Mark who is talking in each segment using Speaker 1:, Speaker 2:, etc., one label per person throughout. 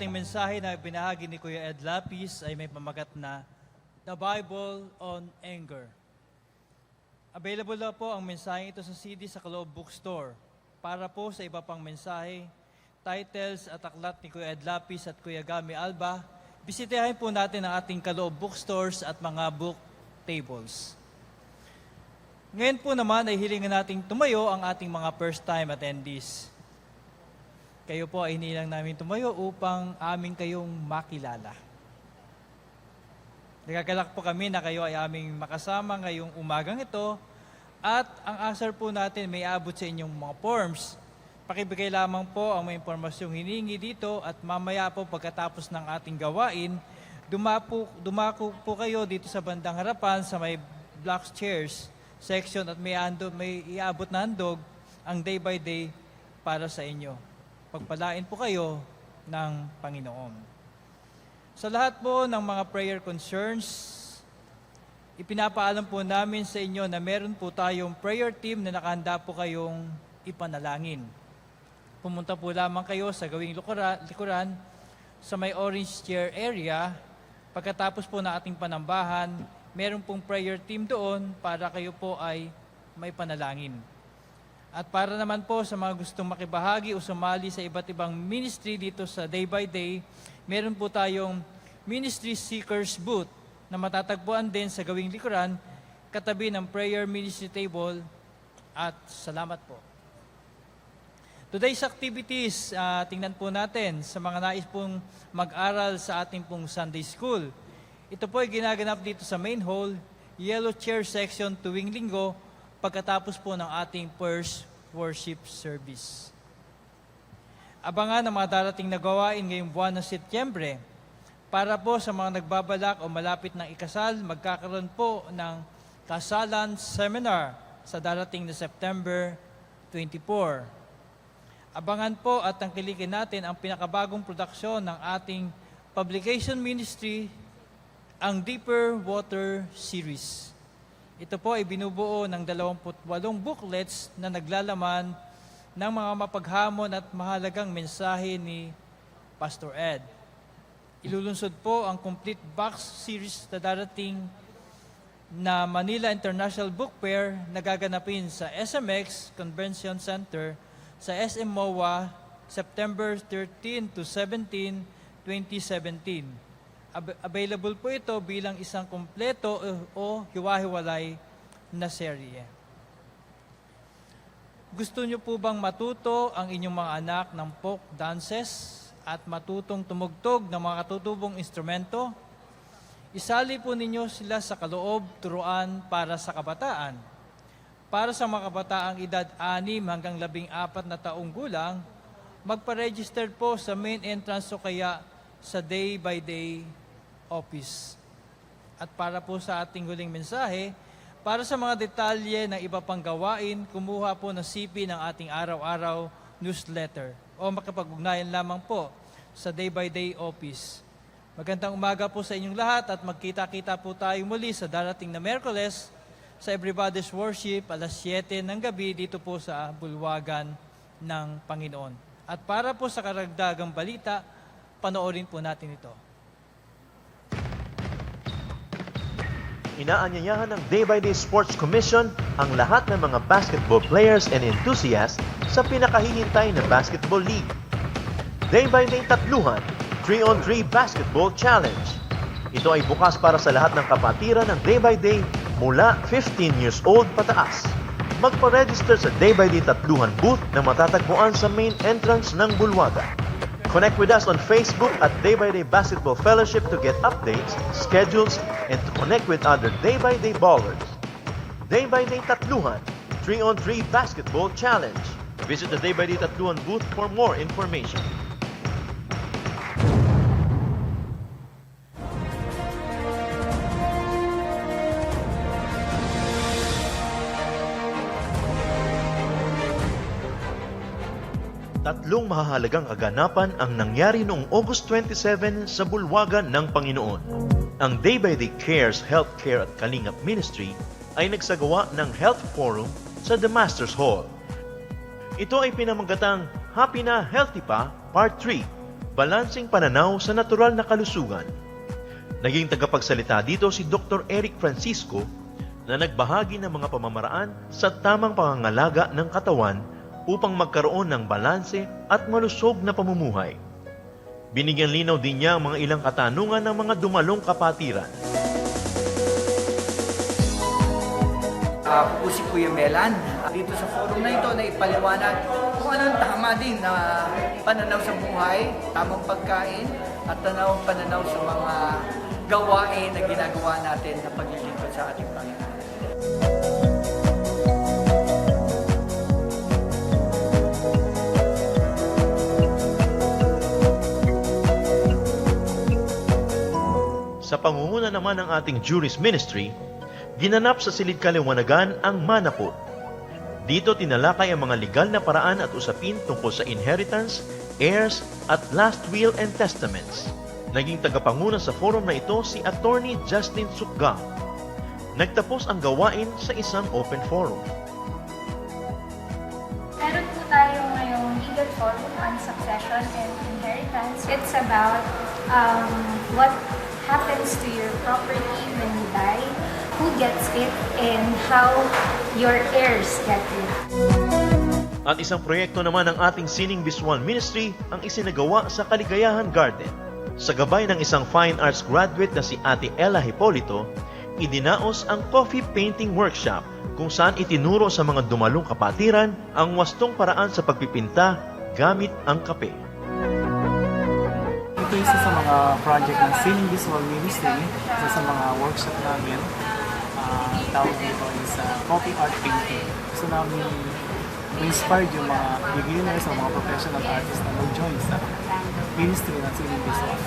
Speaker 1: ating mensahe na binahagi ni Kuya Ed Lapis ay may pamagat na The Bible on Anger. Available na po ang mensahe ito sa CD sa Caloob Bookstore. Para po sa iba pang mensahe, titles at aklat ni Kuya Ed Lapis at Kuya Gami Alba, bisitahin po natin ang ating Caloob Bookstores at mga book tables. Ngayon po naman ay hilingan nating tumayo ang ating mga first-time attendees. Kayo po ay hinilang namin tumayo upang amin kayong makilala. Nagagalak po kami na kayo ay aming makasama ngayong umagang ito at ang answer po natin may abot sa inyong mga forms. Pakibigay lamang po ang mga impormasyong hiningi dito at mamaya po pagkatapos ng ating gawain, dumako po kayo dito sa bandang harapan sa may black chairs section at may iabot na handog ang day by day para sa inyo. Pagpalain po kayo ng Panginoon. Sa lahat po ng mga prayer concerns, ipinapaalam po namin sa inyo na meron po tayong prayer team na nakahanda po kayong ipanalangin. Pumunta po lamang kayo sa gawing likuran sa may orange chair area. Pagkatapos po ng ating panambahan, meron pong prayer team doon para kayo po ay may panalangin. At para naman po sa mga gustong makibahagi o sumali sa iba't ibang ministry dito sa Day by Day, meron po tayong Ministry Seekers Booth na matatagpuan din sa gawing likuran, katabi ng prayer ministry table. At salamat po. Today's activities, tingnan po natin sa mga nais pong mag-aral sa ating pong Sunday School. Ito po ay ginaganap dito sa main hall, yellow chair section tuwing linggo, pagkatapos po ng ating first worship service. Abangan ang mga darating na gawain ngayong buwan ng Setyembre. Para po sa mga nagbabalak o malapit ng ikasal, magkakaroon po ng kasalan seminar sa darating na September 24. Abangan po at tangkilikin natin ang pinakabagong produksyon ng ating publication ministry, ang Deeper Water Series. Ito po ay binubuo ng 28 booklets na naglalaman ng mga mapaghamon at mahalagang mensahe ni Pastor Ed. Ilulunsod po ang complete box series na darating na Manila International Book Fair na gaganapin sa SMX Convention Center sa SM MOA September 13 to 17, 2017. Available po ito bilang isang kumpleto o hiwa-hiwalay na serye. Gusto niyo po bang matuto ang inyong mga anak ng folk dances at matutong tumugtog ng mga katutubong instrumento? Isali po ninyo sila sa Caloob Turuan para sa Kabataan. Para sa mga kabataang edad 6 hanggang 14 na taong gulang, magpa-register po sa main entrance o kaya sa Day by Day office. At para po sa ating huling mensahe, para sa mga detalye ng iba pang gawain, kumuha po ng CP ng ating araw-araw newsletter o makipag-ugnayan lamang po sa Day by Day office. Magandang umaga po sa inyong lahat at magkita-kita po tayo muli sa darating na Miyerkules sa Everybody's Worship alas 7 ng gabi dito po sa Bulwagan ng Panginoon. At para po sa karagdagang balita, panoorin po natin ito.
Speaker 2: Inaanyayahan ng Day by Day Sports Commission ang lahat ng mga basketball players and enthusiasts sa pinakahihintay na basketball league. Day by Day Tatluhan, 3-on-3 Basketball Challenge. Ito ay bukas para sa lahat ng kapatiran ng Day by Day mula 15 years old pataas. Magpa-register sa Day by Day Tatluhan booth na matatagpuan sa main entrance ng Bulwagan. Connect with us on Facebook at Day by Day Basketball Fellowship to get updates, schedules, and to connect with other Day by Day ballers. Day by Day Tatluhan, 3-on-3 Basketball Challenge. Visit the Day by Day Tatluhan booth for more information. Tatlong mahahalagang kaganapan ang nangyari noong August 27 sa Bulwagan ng Panginoon. Ang Day by Day Cares Healthcare at Kalingap Ministry ay nagsagawa ng Health Forum sa The Masters Hall. Ito ay pinamagatang Happy na Healthy pa Part 3. balansing pananaw sa natural na kalusugan. Naging tagapagsalita dito si Dr. Eric Francisco na nagbahagi ng mga pamamaraan sa tamang pangangalaga ng katawan upang magkaroon ng balanse at malusog na pamumuhay. Binigyan linaw din niya ang mga ilang katanungan ng mga dumalong kapatiran.
Speaker 3: Ako po si Kuya Melan. Dito sa forum na ito na ipaliwanag kung anong tama din na pananaw sa buhay, tamang pagkain, at pananaw sa mga gawain na ginagawa natin na paglilingkod sa ating Panginoon.
Speaker 2: Sa pangunguna naman ng ating Juris Ministry, ginanap sa Silid Kaliwanagan ang Manapot. Dito tinalakay ang mga legal na paraan at usapin tungkol sa inheritance, heirs, at last will and testaments. Naging tagapanguna sa forum na ito si Attorney Justin Sukgang. Nagtapos ang gawain sa isang open forum.
Speaker 4: Meron po tayo ngayong legal forum on succession and inheritance. It's about what happens to your property when you die, who gets it, and how your heirs get it.
Speaker 2: At isang proyekto naman ng ating Sining Visual Ministry ang isinagawa sa Kaligayahan Garden. Sa gabay ng isang fine arts graduate na si Ate Ella Hipolito, idinaos ang coffee painting workshop kung saan itinuro sa mga dumalong kapatiran ang wastong paraan sa pagpipinta gamit ang kape.
Speaker 5: Ito isa sa mga project ng Sining Visual Ministry, isa sa mga workshop namin. Tawag dito is coffee art painting. Gusto namin ma-inspired yung mga beginners o mga professional artists na mag-join sa ministry ng Sining Visual.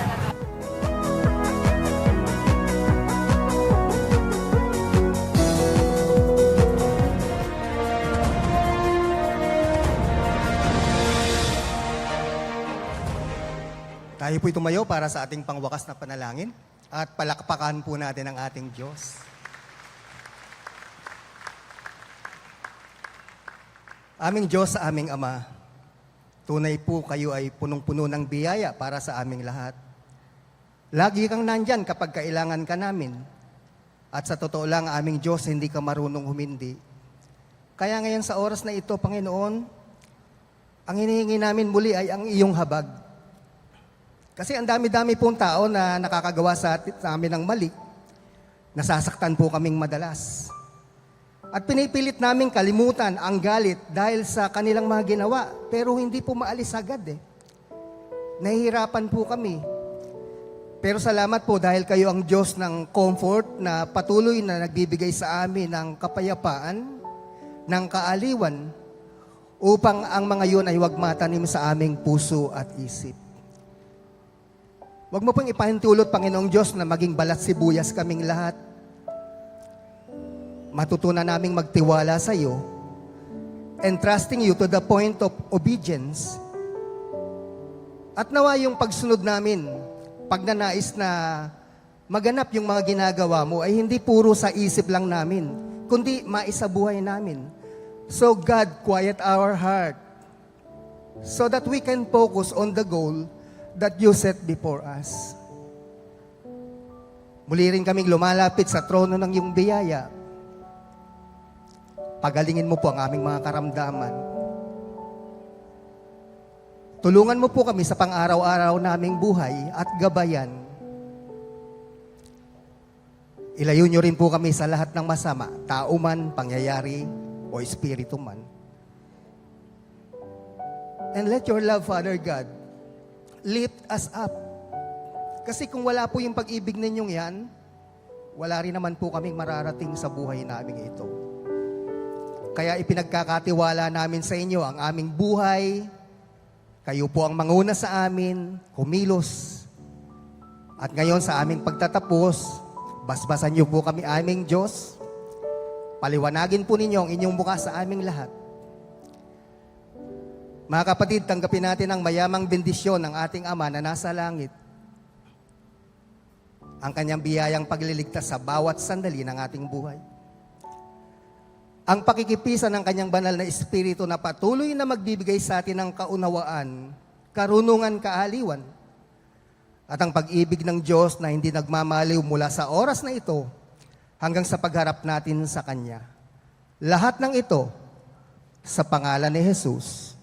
Speaker 6: Tayo po'y tumayo para sa ating pangwakas na panalangin at palakpakan po natin ang ating Diyos. Aming Diyos, aming Ama, tunay po kayo ay punong-puno ng biyaya para sa aming lahat. Lagi kang nandyan kapag kailangan ka namin. At sa totoo lang, aming Diyos, hindi ka marunong humindi. Kaya ngayon sa oras na ito, Panginoon, ang hinihingi namin muli ay ang iyong habag. Kasi ang dami-dami pong tao na nakakagawa sa amin ng mali, nasasaktan po kaming madalas. At pinipilit namin kalimutan ang galit dahil sa kanilang mga ginawa, pero hindi po maalis agad eh. Nahihirapan po kami. Pero salamat po dahil kayo ang Diyos ng comfort na patuloy na nagbibigay sa amin ng kapayapaan, ng kaaliwan, upang ang mga yun ay huwag matanim sa aming puso at isip. Huwag mo pong ipahintulot, Panginoong Diyos, na maging balat sibuyas kaming lahat. Matutunan naming magtiwala sa iyo, entrusting you to the point of obedience. At nawa yung pagsunod namin, pag nanais na maganap yung mga ginagawa mo, ay hindi puro sa isip lang namin, kundi maisabuhay namin. So God, quiet our heart so that we can focus on the goal that you set before us. Muli rin kaming lumalapit sa trono ng iyong biyaya. Pagalingin mo po ang aming mga karamdaman. Tulungan mo po kami sa pang-araw-araw naming buhay at gabayan. Ilayo niyo rin po kami sa lahat ng masama, tao man, pangyayari, o espiritu man. And let your love, Father God, lift us up. Kasi kung wala po yung pag-ibig ninyong yan, wala rin naman po kaming mararating sa buhay namin ito. Kaya ipinagkakatiwala namin sa inyo ang aming buhay. Kayo po ang manguna sa amin, kumilos. At ngayon sa aming pagtatapos, basbasan niyo po kami aming Diyos. Paliwanagin po ninyo ang inyong mukha sa aming lahat. Mga kapatid, tanggapin natin ang mayamang bendisyon ng ating Ama na nasa langit. Ang kanyang biyayang pagliligtas sa bawat sandali ng ating buhay. Ang pakikipisan ng kanyang banal na Espiritu na patuloy na magbibigay sa atin ng kaunawaan, karunungan, kaaliwan, at ang pag-ibig ng Diyos na hindi nagmamaliw mula sa oras na ito hanggang sa pagharap natin sa Kanya. Lahat ng ito sa pangalan ni Jesus.